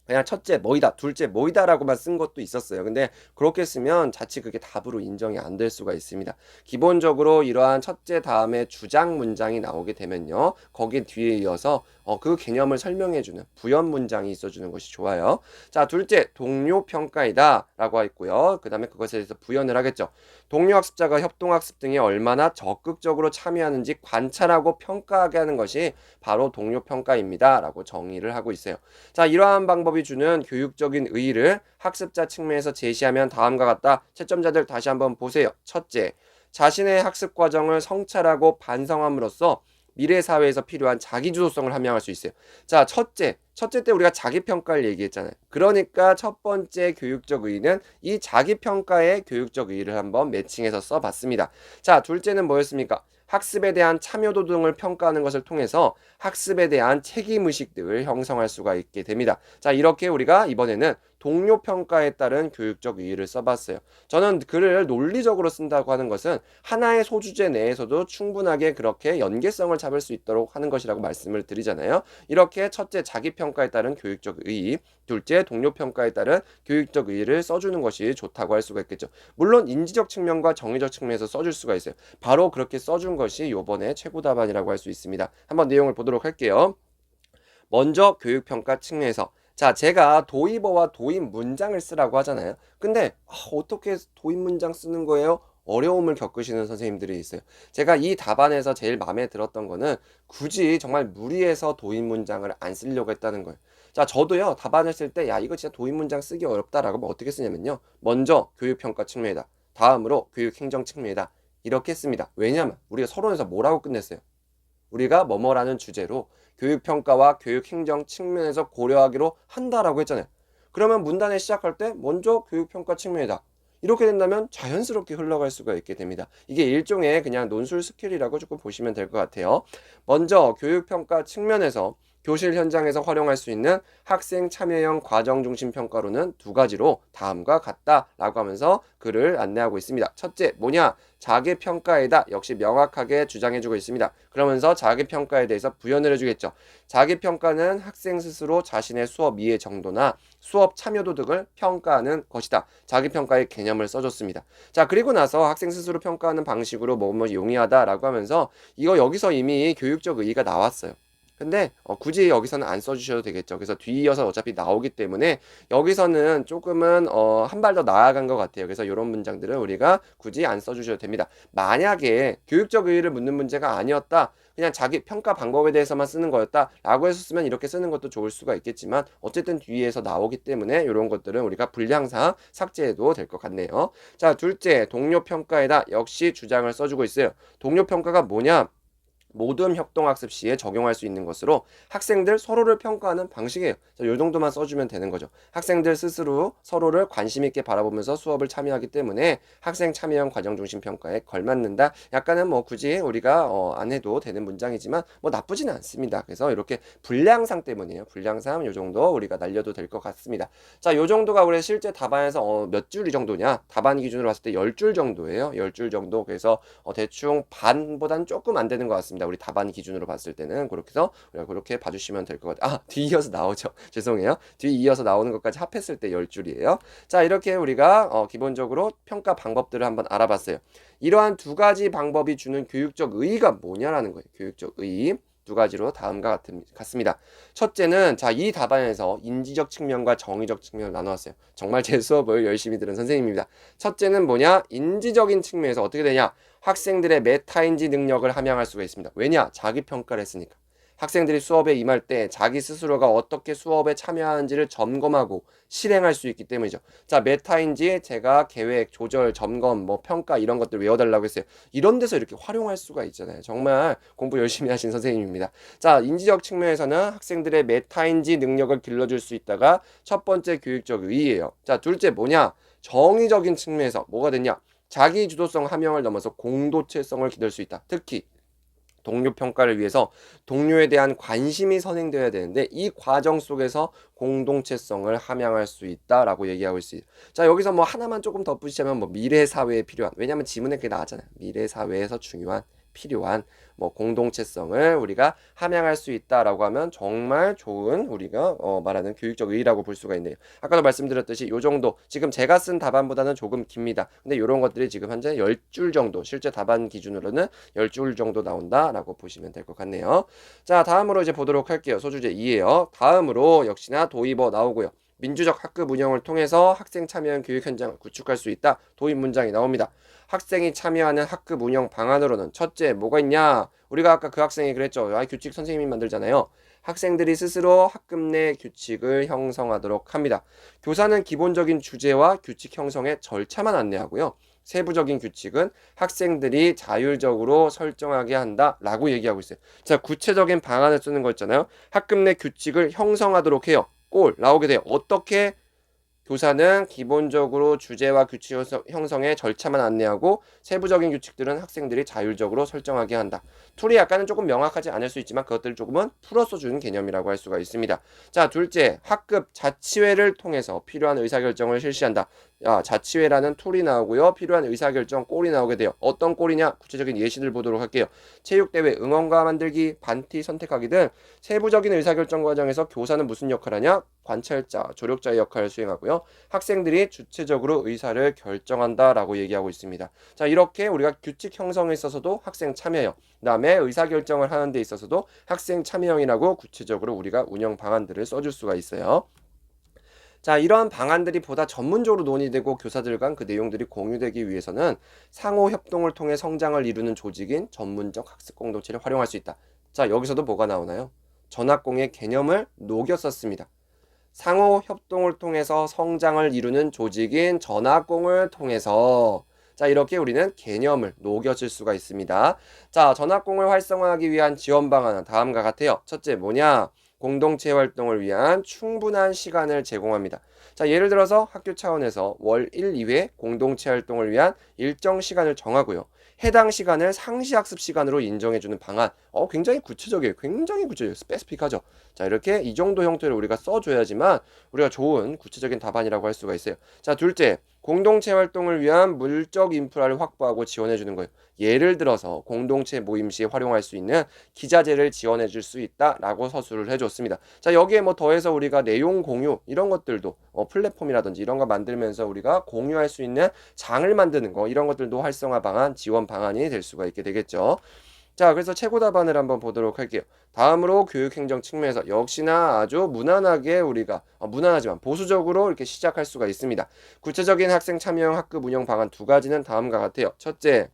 그냥 첫째 뭐이다, 둘째 뭐이다 라고만 쓴 것도 있었어요. 근데 그렇게 쓰면 자칫 그게 답으로 인정이 안 될 수가 있습니다. 기본적으로 이러한 첫째 다음에 주장 문장이 나오게 되면요, 거기 뒤에 이어서 그 개념을 설명해주는 부연 문장이 있어주는 것이 좋아요. 자, 둘째 동료 평가이다 라고 하어 있고요. 그 다음에 그것에 대해서 부연을 하겠죠. 동료 학습자가 협동학습 등에 얼마나 적극적으로 참여하는지 관찰하고 평가하게 하는 것이 바로 동료 평가입니다 라고 정의를 하고 있어요. 자, 이러한 방법이 주는 교육적인 의의를 학습자 측면에서 제시하면 다음과 같다. 채점자들 다시 한번 보세요. 첫째, 자신의 학습 과정을 성찰하고 반성함으로써 미래 사회에서 필요한 자기주도성을 함양할 수 있어요. 자, 첫째 때 우리가 자기평가를 얘기했잖아요. 그러니까 첫 번째 교육적 의의는 이 자기평가의 교육적 의의를 한번 매칭해서 써봤습니다. 자, 둘째는 뭐였습니까? 학습에 대한 참여도 등을 평가하는 것을 통해서 학습에 대한 책임의식 등을 형성할 수가 있게 됩니다. 자, 이렇게 우리가 이번에는 동료 평가에 따른 교육적 의의를 써봤어요. 저는 글을 논리적으로 쓴다고 하는 것은 하나의 소주제 내에서도 충분하게 그렇게 연계성을 잡을 수 있도록 하는 것이라고 말씀을 드리잖아요. 이렇게 첫째, 자기 평가에 따른 교육적 의의, 둘째, 동료 평가에 따른 교육적 의의를 써주는 것이 좋다고 할 수가 있겠죠. 물론 인지적 측면과 정의적 측면에서 써줄 수가 있어요. 바로 그렇게 써준 것이 요번에 최고 답안이라고 할 수 있습니다. 한번 내용을 보도록 할게요. 먼저 교육평가 측면에서, 자, 제가 도입어와 도입 문장을 쓰라고 하잖아요. 근데 어떻게 도입 문장 쓰는 거예요? 어려움을 겪으시는 선생님들이 있어요. 제가 이 답안에서 제일 마음에 들었던 거는 굳이 정말 무리해서 도입 문장을 안 쓰려고 했다는 거예요. 자, 저도요, 답안을 쓸 때, 야, 이거 진짜 도입 문장 쓰기 어렵다라고 하면 어떻게 쓰냐면요. 먼저 교육평가 측면이다. 다음으로 교육행정 측면이다. 이렇게 씁니다. 왜냐하면 우리가 서론에서 뭐라고 끝냈어요? 우리가 뭐뭐라는 주제로 교육평가와 교육행정 측면에서 고려하기로 한다라고 했잖아요. 그러면 문단에 시작할 때 먼저 교육평가 측면이다. 이렇게 된다면 자연스럽게 흘러갈 수가 있게 됩니다. 이게 일종의 그냥 논술 스킬이라고 조금 보시면 될 것 같아요. 먼저 교육평가 측면에서 교실 현장에서 활용할 수 있는 학생 참여형 과정 중심 평가로는 두 가지로 다음과 같다라고 하면서 글을 안내하고 있습니다. 첫째, 뭐냐? 자기평가에다 역시 명확하게 주장해주고 있습니다. 그러면서 자기평가에 대해서 부연을 해주겠죠. 자기평가는 학생 스스로 자신의 수업 이해 정도나 수업 참여도 등을 평가하는 것이다. 자기평가의 개념을 써줬습니다. 자, 그리고 나서 학생 스스로 평가하는 방식으로 뭐뭐 용이하다라고 하면서 이거 여기서 이미 교육적 의의가 나왔어요. 근데 굳이 여기서는 안 써주셔도 되겠죠. 그래서 뒤이어서 어차피 나오기 때문에 여기서는 조금은 한 발 더 나아간 것 같아요. 그래서 이런 문장들은 우리가 굳이 안 써주셔도 됩니다. 만약에 교육적 의의를 묻는 문제가 아니었다, 그냥 자기 평가 방법에 대해서만 쓰는 거였다 라고 해서 쓰면 이렇게 쓰는 것도 좋을 수가 있겠지만 어쨌든 뒤에서 나오기 때문에 이런 것들은 우리가 분량상 삭제해도 될 것 같네요. 자, 둘째, 동료 평가에다 역시 주장을 써주고 있어요. 동료 평가가 뭐냐? 모든 협동학습 시에 적용할 수 있는 것으로 학생들 서로를 평가하는 방식이에요. 이 정도만 써주면 되는 거죠. 학생들 스스로 서로를 관심 있게 바라보면서 수업을 참여하기 때문에 학생 참여형 과정 중심 평가에 걸맞는다. 약간은 뭐 굳이 우리가 안 해도 되는 문장이지만 뭐 나쁘지는 않습니다. 그래서 이렇게 분량상 때문이에요. 분량상 이 정도 우리가 날려도 될 것 같습니다. 자, 이 정도가 우리 실제 답안에서 몇 줄 이 정도냐? 답안 기준으로 봤을 때 10줄 정도예요. 10줄 정도. 그래서 대충 반보다는 조금 안 되는 것 같습니다. 우리 답안 기준으로 봤을 때는 그렇게 해서 우리가 그렇게 봐주시면 될 것 같아요. 뒤 이어서 나오죠. 죄송해요. 뒤 이어서 나오는 것까지 합했을 때 10줄이에요. 자, 이렇게 우리가 기본적으로 평가 방법들을 한번 알아봤어요. 이러한 두 가지 방법이 주는 교육적 의의가 뭐냐라는 거예요. 교육적 의의. 두 가지로 다음과 같습니다. 첫째는 자, 이 답안에서 인지적 측면과 정의적 측면을 나누었어요. 정말 제 수업을 열심히 들은 선생님입니다. 첫째는 뭐냐? 인지적인 측면에서 어떻게 되냐? 학생들의 메타인지 능력을 함양할 수가 있습니다. 왜냐? 자기 평가를 했으니까. 학생들이 수업에 임할 때 자기 스스로가 어떻게 수업에 참여하는지를 점검하고 실행할 수 있기 때문이죠. 자, 메타인지 제가 계획, 조절, 점검, 뭐 평가 이런 것들 외워달라고 했어요. 이런 데서 이렇게 활용할 수가 있잖아요. 정말 공부 열심히 하신 선생님입니다. 자, 인지적 측면에서는 학생들의 메타인지 능력을 길러줄 수 있다가 첫 번째 교육적 의의예요. 자, 둘째 뭐냐? 정의적인 측면에서 뭐가 됐냐? 자기 주도성 함양을 넘어서 공동체성을 기를 수 있다. 특히 동료 평가를 위해서 동료에 대한 관심이 선행되어야 되는데 이 과정 속에서 공동체성을 함양할 수 있다라고 얘기하고 있어요. 자, 여기서 뭐 하나만 조금 덧붙이자면 뭐 미래 사회에 필요한, 왜냐면 지문에 그게 나왔잖아요. 미래 사회에서 중요한 필요한 뭐 공동체성을 우리가 함양할 수 있다라고 하면 정말 좋은 우리가 말하는 교육적 의의라고 볼 수가 있네요. 아까도 말씀드렸듯이 요 정도, 지금 제가 쓴 답안보다는 조금 깁니다. 근데 이런 것들이 지금 현재 10줄 정도, 실제 답안 기준으로는 10줄 정도 나온다라고 보시면 될 것 같네요. 자, 다음으로 이제 보도록 할게요. 소주제 2예요. 다음으로 역시나 도입어 나오고요. 민주적 학급 운영을 통해서 학생 참여형 교육 현장을 구축할 수 있다. 도입 문장이 나옵니다. 학생이 참여하는 학급 운영 방안으로는 첫째 뭐가 있냐? 우리가 아까 그 학생이 그랬죠. 규칙 선생님이 만들잖아요. 학생들이 스스로 학급 내 규칙을 형성하도록 합니다. 교사는 기본적인 주제와 규칙 형성의 절차만 안내하고요. 세부적인 규칙은 학생들이 자율적으로 설정하게 한다라고 얘기하고 있어요. 자, 구체적인 방안을 쓰는 거 있잖아요. 학급 내 규칙을 형성하도록 해요. 꼴 나오게 돼요. 어떻게 교사는 기본적으로 주제와 규칙 형성의 절차만 안내하고 세부적인 규칙들은 학생들이 자율적으로 설정하게 한다. 툴이 약간은 조금 명확하지 않을 수 있지만 그것들을 조금은 풀어서 주는 개념이라고 할 수가 있습니다. 자, 둘째, 학급 자치회를 통해서 필요한 의사결정을 실시한다. 자치회라는 툴이 나오고요. 필요한 의사결정 꼴이 나오게 돼요. 어떤 꼴이냐? 구체적인 예시들 보도록 할게요. 체육대회 응원가 만들기, 반티 선택하기 등 세부적인 의사결정 과정에서 교사는 무슨 역할을 하냐? 관찰자, 조력자의 역할을 수행하고요. 학생들이 주체적으로 의사를 결정한다라고 얘기하고 있습니다. 자, 이렇게 우리가 규칙 형성에 있어서도 학생 참여형, 그다음에 의사결정을 하는 데 있어서도 학생 참여형이라고 구체적으로 우리가 운영 방안들을 써줄 수가 있어요. 자, 이러한 방안들이 보다 전문적으로 논의되고 교사들 간 그 내용들이 공유되기 위해서는 상호 협동을 통해 성장을 이루는 조직인 전문적 학습 공동체를 활용할 수 있다. 자, 여기서도 뭐가 나오나요? 전학공의 개념을 녹였었습니다. 상호 협동을 통해서 성장을 이루는 조직인 전학공을 통해서 자, 이렇게 우리는 개념을 녹여줄 수가 있습니다. 자, 전학공을 활성화하기 위한 지원 방안은 다음과 같아요. 첫째, 뭐냐? 공동체 활동을 위한 충분한 시간을 제공합니다. 자, 예를 들어서 학교 차원에서 월 1, 2회 공동체 활동을 위한 일정 시간을 정하고요. 해당 시간을 상시학습 시간으로 인정해주는 방안. 굉장히 구체적이에요. 굉장히 구체적이에요. 스페시픽하죠. 자, 이렇게 이 정도 형태를 우리가 써줘야지만 우리가 좋은 구체적인 답안이라고 할 수가 있어요. 자, 둘째, 공동체 활동을 위한 물적 인프라를 확보하고 지원해 주는 거예요. 예를 들어서 공동체 모임 시에 활용할 수 있는 기자재를 지원해 줄 수 있다라고 서술을 해줬습니다. 자, 여기에 뭐 더해서 우리가 내용 공유 이런 것들도 플랫폼이라든지 이런 거 만들면서 우리가 공유할 수 있는 장을 만드는 거 이런 것들도 활성화 방안, 지원 방안이 될 수가 있게 되겠죠. 자, 그래서 최고 답안을 한번 보도록 할게요. 다음으로 교육행정 측면에서 역시나 아주 무난하게 우리가 무난하지만 보수적으로 이렇게 시작할 수가 있습니다. 구체적인 학생 참여형 학급 운영 방안 두 가지는 다음과 같아요. 첫째,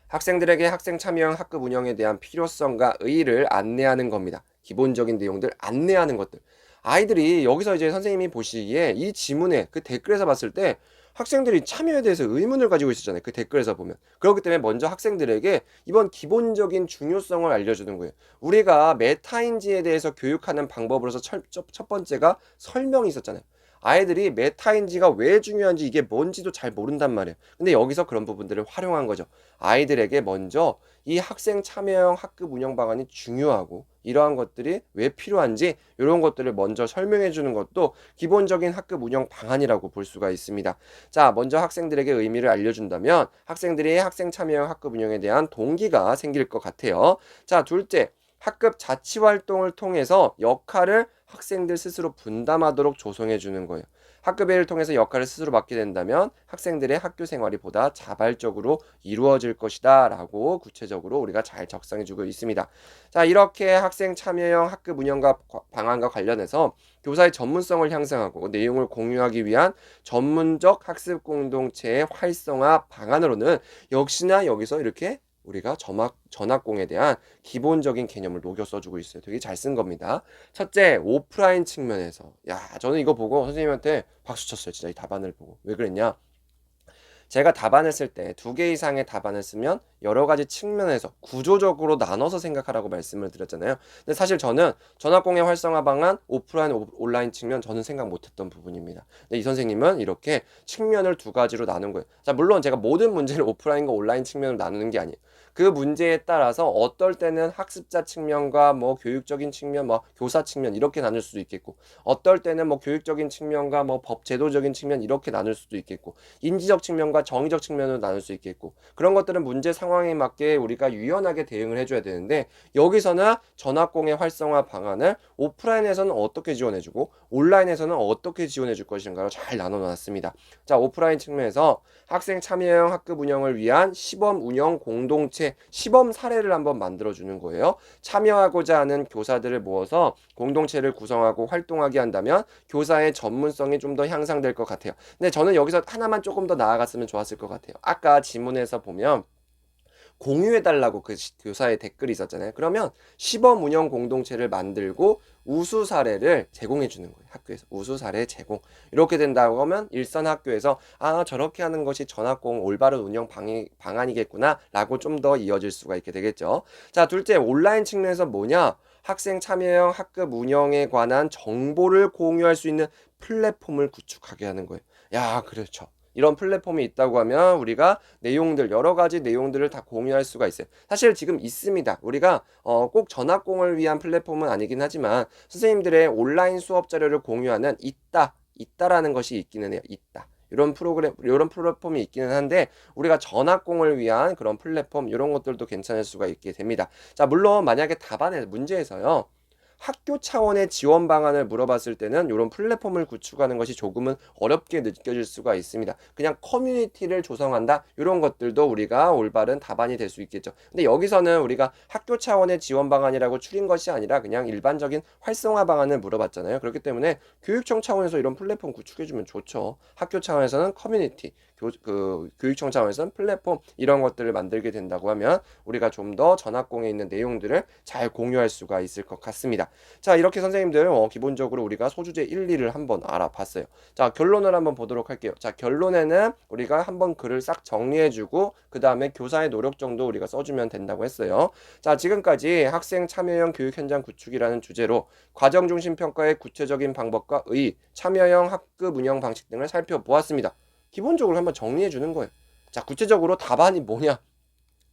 학생들에게 학생 참여형 학급 운영에 대한 필요성과 의의를 안내하는 겁니다. 기본적인 내용들 안내하는 것들. 아이들이 여기서 이제 선생님이 보시기에 이 지문에 그 댓글에서 봤을 때 학생들이 참여에 대해서 의문을 가지고 있었잖아요. 그 댓글에서 보면. 그렇기 때문에 먼저 학생들에게 이번 기본적인 중요성을 알려주는 거예요. 우리가 메타인지에 대해서 교육하는 방법으로서 첫 번째가 설명이 있었잖아요. 아이들이 메타인지가 왜 중요한지 이게 뭔지도 잘 모른단 말이에요. 근데 여기서 그런 부분들을 활용한 거죠. 아이들에게 먼저 이 학생 참여형 학급 운영 방안이 중요하고 이러한 것들이 왜 필요한지 이런 것들을 먼저 설명해 주는 것도 기본적인 학급 운영 방안이라고 볼 수가 있습니다. 자, 먼저 학생들에게 의미를 알려준다면 학생들이 학생 참여형 학급 운영에 대한 동기가 생길 것 같아요. 자, 둘째, 학급 자치 활동을 통해서 역할을 학생들 스스로 분담하도록 조성해 주는 거예요. 학급회의를 통해서 역할을 스스로 맡게 된다면 학생들의 학교 생활이 보다 자발적으로 이루어질 것이다 라고 구체적으로 우리가 잘 적성해 주고 있습니다. 자, 이렇게 학생 참여형 학급 운영과 방안과 관련해서 교사의 전문성을 향상하고 내용을 공유하기 위한 전문적 학습 공동체의 활성화 방안으로는 역시나 여기서 이렇게 우리가 전학공에 대한 기본적인 개념을 녹여 써주고 있어요. 되게 잘 쓴 겁니다. 첫째, 오프라인 측면에서. 저는 이거 보고 선생님한테 박수 쳤어요. 진짜 이 답안을 보고. 왜 그랬냐? 제가 답안을 쓸 때 두 개 이상의 답안을 쓰면 여러 가지 측면에서 구조적으로 나눠서 생각하라고 말씀을 드렸잖아요. 근데 사실 저는 전학공의 활성화 방안, 오프라인, 온라인 측면 저는 생각 못했던 부분입니다. 근데 이 선생님은 이렇게 측면을 두 가지로 나눈 거예요. 자, 물론 제가 모든 문제를 오프라인과 온라인 측면으로 나누는 게 아니에요. 그 문제에 따라서 어떨 때는 학습자 측면과 뭐 교육적인 측면, 뭐 교사 측면 이렇게 나눌 수도 있겠고, 어떨 때는 뭐 교육적인 측면과 뭐 법 제도적인 측면 이렇게 나눌 수도 있겠고, 인지적 측면과 정의적 측면으로 나눌 수 있겠고, 그런 것들은 문제 상황에 맞게 우리가 유연하게 대응을 해줘야 되는데, 여기서는 전학공의 활성화 방안을 오프라인에서는 어떻게 지원해주고 온라인에서는 어떻게 지원해줄 것인가를 잘 나눠놨습니다. 자, 오프라인 측면에서 학생 참여형 학급 운영을 위한 시범 운영 공동체 시범 사례를 한번 만들어주는 거예요. 참여하고자 하는 교사들을 모아서 공동체를 구성하고 활동하게 한다면 교사의 전문성이 좀 더 향상될 것 같아요. 근데 저는 여기서 하나만 조금 더 나아갔으면 좋았을 것 같아요. 아까 지문에서 보면 공유해달라고 그 교사의 댓글이 있었잖아요. 그러면 시범 운영 공동체를 만들고 우수 사례를 제공해 주는 거예요. 학교에서 우수 사례 제공. 이렇게 된다고 하면 일선 학교에서 저렇게 하는 것이 전학공 올바른 운영 방안이겠구나 라고 좀 더 이어질 수가 있게 되겠죠. 자, 둘째, 온라인 측면에서 뭐냐? 학생 참여형 학급 운영에 관한 정보를 공유할 수 있는 플랫폼을 구축하게 하는 거예요. 야, 그렇죠. 이런 플랫폼이 있다고 하면 우리가 내용들, 여러 가지 내용들을 다 공유할 수가 있어요. 사실 지금 있습니다. 우리가 꼭 전학공을 위한 플랫폼은 아니긴 하지만 선생님들의 온라인 수업 자료를 공유하는 있다라는 것이 있기는 해요. 있다. 이런 플랫폼이 있기는 한데 우리가 전학공을 위한 그런 플랫폼 이런 것들도 괜찮을 수가 있게 됩니다. 자, 물론 만약에 답안에 문제에서요. 학교 차원의 지원 방안을 물어봤을 때는 이런 플랫폼을 구축하는 것이 조금은 어렵게 느껴질 수가 있습니다. 그냥 커뮤니티를 조성한다 이런 것들도 우리가 올바른 답안이 될 수 있겠죠. 근데 여기서는 우리가 학교 차원의 지원 방안이라고 추린 것이 아니라 그냥 일반적인 활성화 방안을 물어봤잖아요. 그렇기 때문에 교육청 차원에서 이런 플랫폼 구축해주면 좋죠. 학교 차원에서는 커뮤니티, 교육청 차원에서는 플랫폼 이런 것들을 만들게 된다고 하면 우리가 좀 더 전학공에 있는 내용들을 잘 공유할 수가 있을 것 같습니다. 자, 이렇게 선생님들 기본적으로 우리가 소주제 1, 2를 한번 알아봤어요. 자, 결론을 한번 보도록 할게요. 자, 결론에는 우리가 한번 글을 싹 정리해주고 그 다음에 교사의 노력 정도 우리가 써주면 된다고 했어요. 자, 지금까지 학생 참여형 교육 현장 구축이라는 주제로 과정 중심 평가의 구체적인 방법과 참여형 학급 운영 방식 등을 살펴보았습니다. 기본적으로 한번 정리해 주는 거예요. 자, 구체적으로 답안이 뭐냐?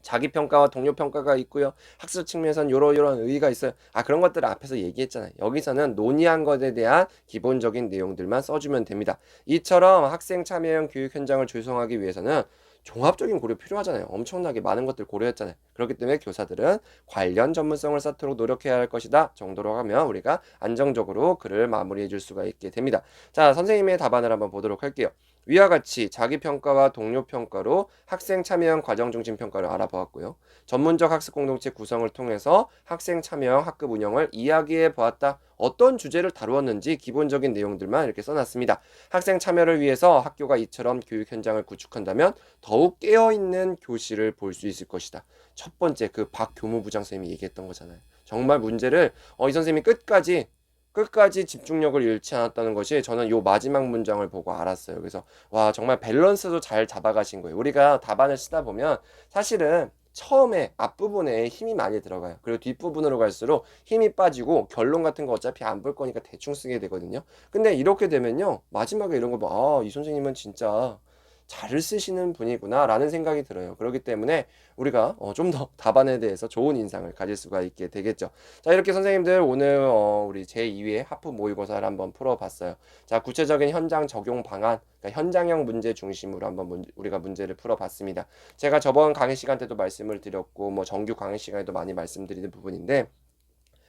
자기평가와 동료평가가 있고요. 학습 측면에서는 요런 의의가 있어요. 그런 것들을 앞에서 얘기했잖아요. 여기서는 논의한 것에 대한 기본적인 내용들만 써주면 됩니다. 이처럼 학생 참여형 교육 현장을 조성하기 위해서는 종합적인 고려 필요하잖아요. 엄청나게 많은 것들 고려했잖아요. 그렇기 때문에 교사들은 관련 전문성을 쌓도록 노력해야 할 것이다 정도로 하면 우리가 안정적으로 글을 마무리해 줄 수가 있게 됩니다. 자, 선생님의 답안을 한번 보도록 할게요. 위와 같이 자기평가와 동료평가로 학생 참여형 과정중심 평가를 알아보았고요. 전문적 학습 공동체 구성을 통해서 학생 참여형 학급 운영을 이야기해 보았다. 어떤 주제를 다루었는지 기본적인 내용들만 이렇게 써놨습니다. 학생 참여를 위해서 학교가 이처럼 교육 현장을 구축한다면 더욱 깨어있는 교실을 볼 수 있을 것이다. 첫 번째 그 박 교무부장 선생님이 얘기했던 거잖아요. 정말 문제를 이 선생님이 끝까지 집중력을 잃지 않았다는 것이 저는 요 마지막 문장을 보고 알았어요. 그래서 와, 정말 밸런스도 잘 잡아가신 거예요. 우리가 답안을 쓰다 보면 사실은 처음에 앞부분에 힘이 많이 들어가요. 그리고 뒷부분으로 갈수록 힘이 빠지고 결론 같은 거 어차피 안 볼 거니까 대충 쓰게 되거든요. 근데 이렇게 되면요. 마지막에 이런 거 봐. 이 선생님은 진짜 잘 쓰시는 분이구나 라는 생각이 들어요. 그렇기 때문에 우리가 좀 더 답안에 대해서 좋은 인상을 가질 수가 있게 되겠죠. 자, 이렇게 선생님들 오늘 우리 제2회 하프 모의고사를 한번 풀어봤어요. 자, 구체적인 현장 적용 방안, 그러니까 현장형 문제 중심으로 한번 우리가 문제를 풀어봤습니다. 제가 저번 강의 시간 때도 말씀을 드렸고 뭐 정규 강의 시간에도 많이 말씀드리는 부분인데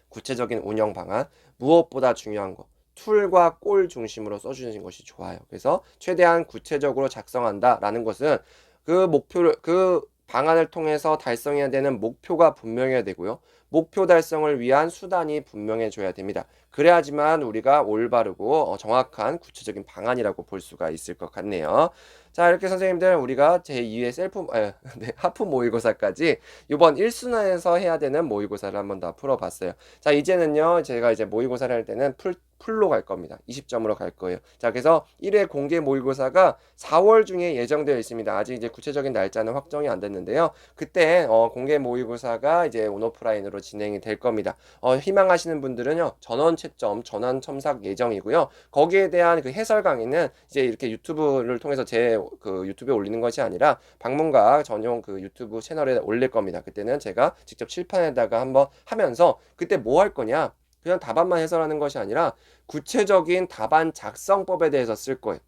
구체적인 운영 방안, 무엇보다 중요한 거 툴과 골 중심으로 써주는 것이 좋아요. 그래서 최대한 구체적으로 작성한다라는 것은 그 방안을 통해서 달성해야 되는 목표가 분명해야 되고요. 목표 달성을 위한 수단이 분명해져야 됩니다. 그래야지만 우리가 올바르고 정확한 구체적인 방안이라고 볼 수가 있을 것 같네요. 자, 이렇게 선생님들 우리가 제2회 하프 모의고사까지 이번 1순환에서 해야 되는 모의고사를 한번 다 풀어봤어요. 자, 이제는요 제가 이제 모의고사를 할 때는 풀로 갈 겁니다. 20점으로 갈 거예요. 자, 그래서 1회 공개 모의고사가 4월 중에 예정되어 있습니다. 아직 이제 구체적인 날짜는 확정이 안 됐는데요. 그때 공개 모의고사가 이제 온오프라인으로 진행이 될 겁니다. 희망하시는 분들은요 전원 채점, 전환 첨삭 예정이고요. 거기에 대한 그 해설 강의는 이제 이렇게 유튜브를 통해서 제 그 유튜브에 올리는 것이 아니라 방문각 전용 그 유튜브 채널에 올릴 겁니다. 그때는 제가 직접 칠판에다가 한번 하면서 그때 뭐 할 거냐? 그냥 답안만 해설하는 것이 아니라 구체적인 답안 작성법에 대해서 쓸 거예요.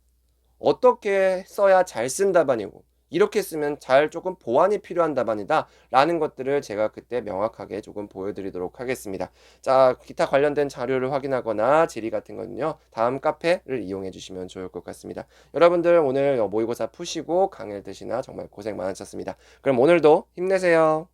어떻게 써야 잘 쓴 답안이고 이렇게 쓰면 조금 보완이 필요한 답안이다 라는 것들을 제가 그때 명확하게 조금 보여드리도록 하겠습니다. 자, 기타 관련된 자료를 확인하거나 질의 같은 거는요 다음 카페를 이용해 주시면 좋을 것 같습니다. 여러분들 오늘 모의고사 푸시고 강의를 드시나 정말 고생 많으셨습니다. 그럼 오늘도 힘내세요.